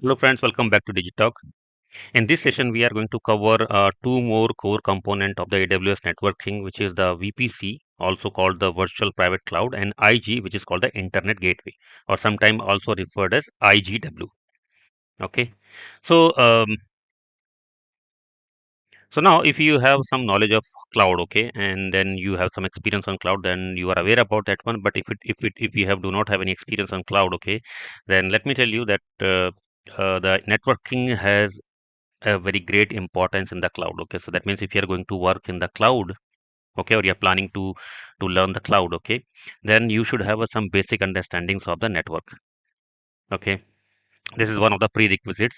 Hello friends, welcome back to Digitalk. In this session, we are going to cover two more core component of the AWS networking, which is the VPC, also called the Virtual Private Cloud, and IG, which is called the Internet Gateway, or sometimes also referred as IGW. Okay, so so now if you have some knowledge of cloud, okay, and then you have some experience on cloud, then you are aware about that one. But if you have do not have any experience on cloud, okay, then let me tell you that the networking has a very great importance in the cloud. Okay, so that means if you are going to work in the cloud, okay, or you're planning to learn the cloud, okay, then you should have some basic understandings of the network. Okay, this is one of the prerequisites,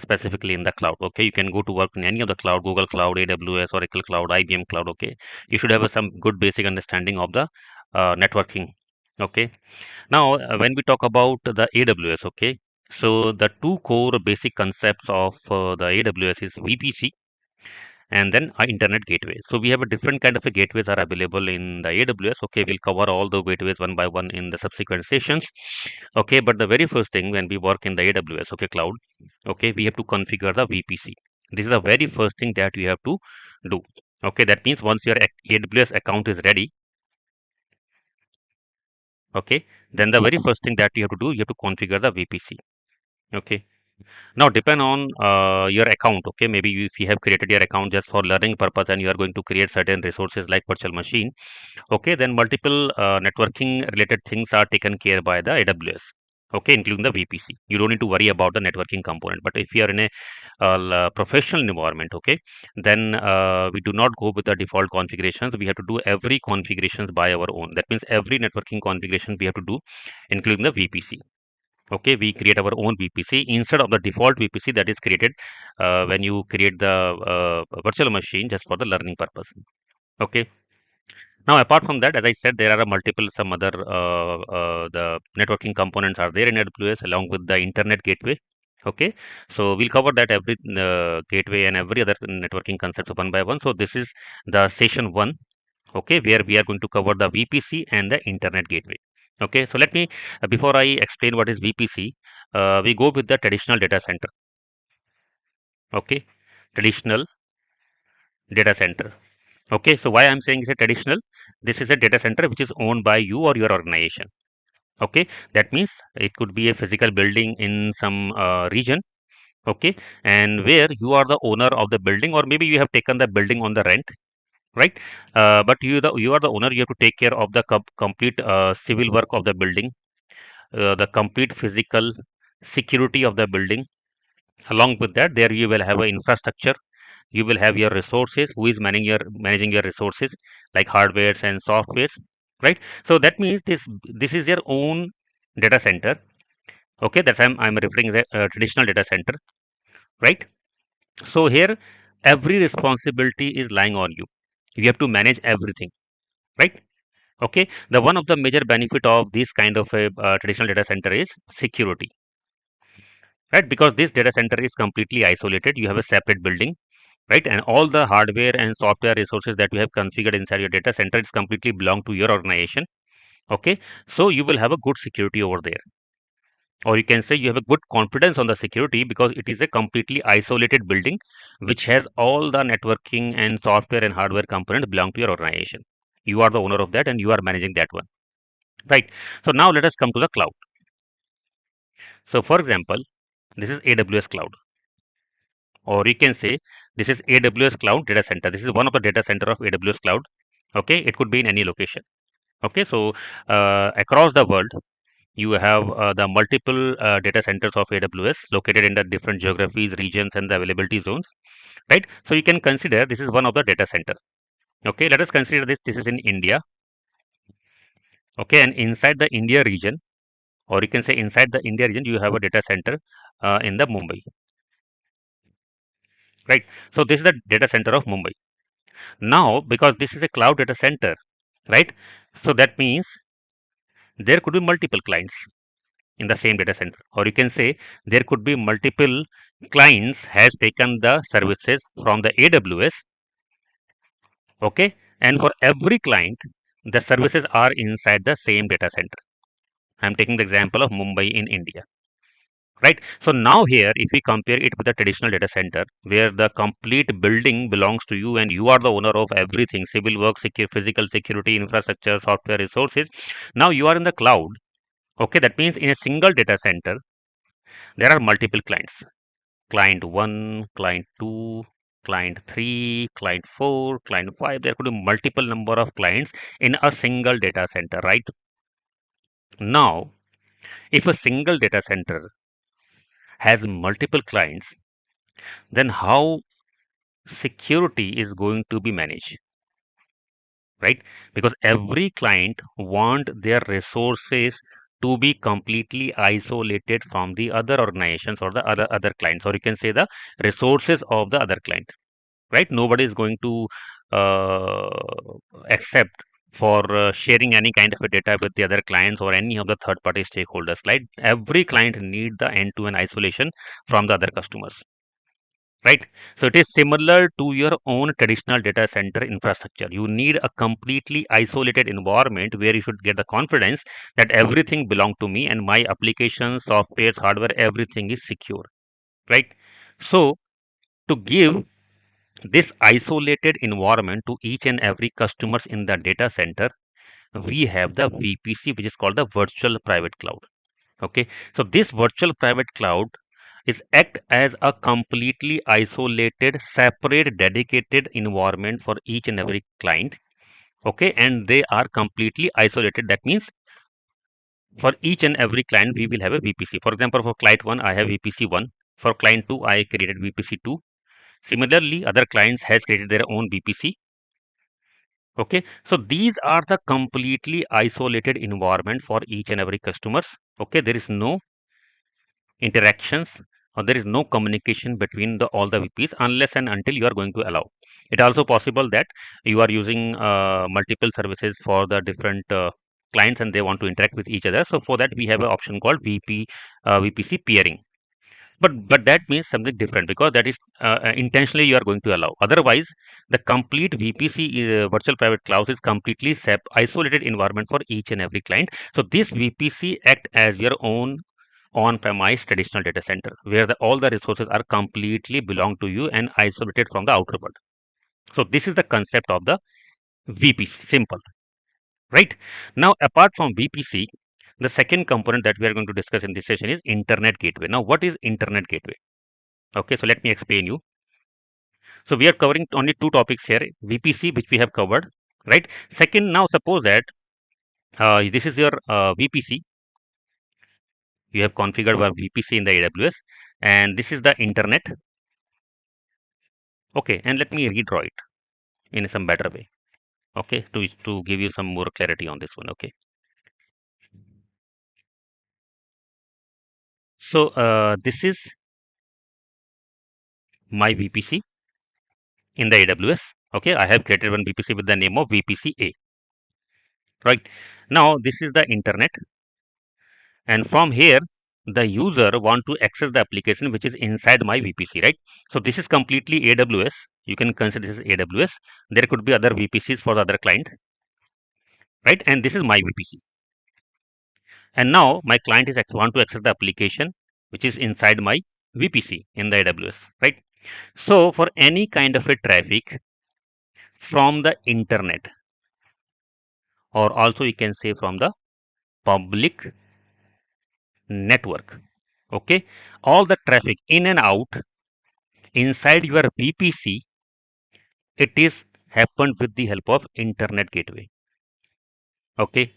specifically in the cloud. Okay, you can go to work in any of the cloud, Google Cloud, AWS, Oracle Cloud, IBM Cloud. Okay, you should have some good basic understanding of the networking. Okay, now when we talk about the AWS, okay, so the two core basic concepts of the AWS is VPC and then internet gateway. So we have a different kind of a gateways are available in the AWS. Okay, we'll cover all the gateways one by one in the subsequent sessions. Okay, but the very first thing when we work in the AWS, okay, cloud, okay, we have to configure the VPC. This is the very first thing that we have to do. Okay, that means once your AWS account is ready, okay, then the very first thing that you have to do, you have to configure the VPC. Okay, now depend on your account. Okay, maybe if you have created your account just for learning purpose and you are going to create certain resources like virtual machine, okay, then multiple networking related things are taken care by the AWS. Okay, including the VPC. You don't need to worry about the networking component. But if you are in a professional environment, okay, then we do not go with the default configurations. We have to do every configurations by our own. That means every networking configuration we have to do, including the VPC. Okay, we create our own VPC instead of the default VPC that is created when you create the virtual machine just for the learning purpose. Okay. Now, apart from that, as I said, there are multiple some other the networking components are there in AWS along with the internet gateway. Okay, so we'll cover that every gateway and every other networking concepts one by one. So this is the session one. Okay, where we are going to cover the VPC and the internet gateway. Okay, so let me before I explain what is VPC, we go with the traditional data center. Okay, traditional data center. Okay, so why I'm saying it's a traditional? This is a data center which is owned by you or your organization. Okay, that means it could be a physical building in some region. Okay, and where you are the owner of the building, or maybe you have taken the building on the rent, right? But you are the owner. You have to take care of the complete civil work of the building, the complete physical security of the building. Along with that, there you will have an infrastructure. You will have your resources. Who is managing your resources like hardwares and softwares, right? So that means this is your own data center. Okay, that's I'm referring to the traditional data center, right? So here every responsibility is lying on you. You have to manage everything, right? Okay, the one of the major benefit of this kind of a traditional data center is security, right? Because this data center is completely isolated. You have a separate building, right? And all the hardware and software resources that you have configured inside your data center is completely belong to your organization. Okay, so you will have a good security over there, or you can say you have a good confidence on the security because it is a completely isolated building which has all the networking and software and hardware components belong to your organization. You are the owner of that and you are managing that one, right? So now let us come to the cloud. So for example, this is AWS cloud, or you can say this is AWS cloud data center. This is one of the data center of AWS cloud. Okay, it could be in any location. Okay, so across the world you have the multiple data centers of AWS located in the different geographies, regions, and the availability zones, right? So you can consider this is one of the data center. Okay, let us consider this is in India. Okay, and inside the India region, or you can say inside the India region, you have a data center in the Mumbai, right? So this is the data center of Mumbai. Now, because this is a cloud data center, right? So that means there could be multiple clients in the same data center, or you can say there could be multiple clients has taken the services from the AWS. Okay, and for every client the services are inside the same data center. I'm taking the example of Mumbai in India. right? So now here, if we compare it with a traditional data center where the complete building belongs to you and you are the owner of everything, civil work, physical security, infrastructure, software, resources. Now you are in the cloud. Okay, that means in a single data center there are multiple clients: client 1, client 2, client 3, client 4, client 5. There could be multiple number of clients in a single data center, right? Now, if a single data center has multiple clients, then how security is going to be managed, right? Because every client want their resources to be completely isolated from the other organizations or the other clients, or you can say the resources of the other client, right? Nobody is going to uh, accept for sharing any kind of a data with the other clients or any of the third party stakeholders, right? Every client need the end to end isolation from the other customers, right? So it is similar to your own traditional data center infrastructure. You need a completely isolated environment where you should get the confidence that everything belong to me and my applications, software, hardware, everything is secure, right? So to give this isolated environment to each and every customers in the data center, we have the VPC, which is called the virtual private cloud. Okay, so this virtual private cloud is act as a completely isolated, separate, dedicated environment for each and every client. Okay, and they are completely isolated. That means for each and every client, we will have a VPC. For example, for client 1, I have VPC 1. For client 2, I created VPC 2. Similarly, other clients has created their own VPC. Okay, so these are the completely isolated environment for each and every customers. Okay, there is no interactions or there is no communication between the all the VPs unless and until you are going to allow. It also possible that you are using multiple services for the different clients and they want to interact with each other. So for that we have an option called VPC peering. But that means something different because that is intentionally you are going to allow. Otherwise, the complete VPC virtual private cloud is completely isolated environment for each and every client. So this VPC act as your own on-premise traditional data center where all the resources are completely belong to you and isolated from the outer world. So this is the concept of the VPC. Simple, right? Now, apart from VPC, the second component that we are going to discuss in this session is internet gateway. Now, what is internet gateway? Okay, so let me explain you. So we are covering only two topics here: VPC, which we have covered, right? Second, now suppose that this is your VPC. You have configured your VPC in the AWS, and this is the internet. Okay, and let me redraw it in some better way. Okay, to give you some more clarity on this one. Okay, so this is my VPC in the AWS. Okay, I have created one VPC with the name of VPC A. Right now, this is the internet, and from here the user want to access the application which is inside my VPC, right? So this is completely AWS. You can consider this as AWS. There could be other VPCs for the other client, right? And this is my VPC. And now my client is want to access the application which is inside my VPC in the AWS, right? So for any kind of a traffic from the internet, or also you can say from the public network, okay, all the traffic in and out inside your VPC, it is happened with the help of internet gateway. Okay,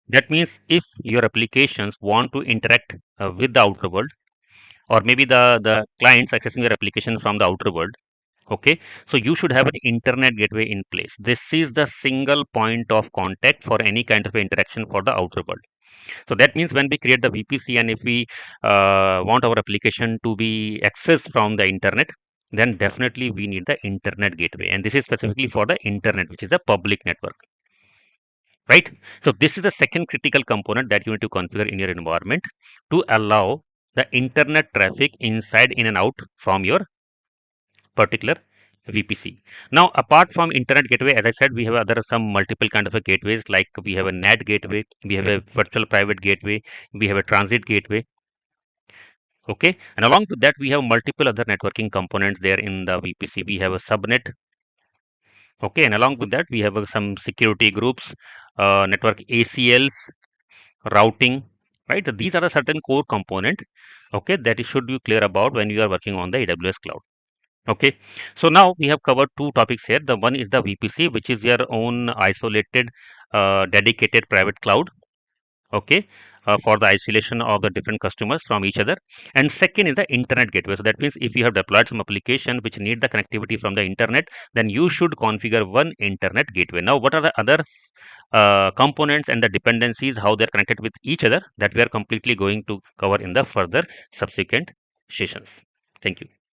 that means if your applications want to interact with the outer world, or maybe the clients accessing your application from the outer world. Okay, so you should have an internet gateway in place. This is the single point of contact for any kind of interaction for the outer world. So that means when we create the VPC and if we want our application to be accessed from the internet, then definitely we need the internet gateway, and this is specifically for the internet, which is a public network, right? So this is the second critical component that you need to configure in your environment to allow the internet traffic inside, in and out from your particular VPC. Now, apart from internet gateway, as I said, we have other some multiple kind of a gateways, like we have a NAT gateway, we have a virtual private gateway, we have a transit gateway. Okay, and along with that, we have multiple other networking components there in the VPC. We have a subnet. Okay, and along with that, we have some security groups, network ACLs, routing, right? So these are the certain core component, okay, that you should be clear about when you are working on the AWS cloud. Okay, so now we have covered two topics here. The one is the VPC, which is your own isolated, dedicated private cloud, okay, for the isolation of the different customers from each other. And second is the internet gateway. So that means if you have deployed some application which need the connectivity from the internet, then you should configure one internet gateway. Now, what are the other components and the dependencies, how they're connected with each other, that we are completely going to cover in the further subsequent sessions. Thank you.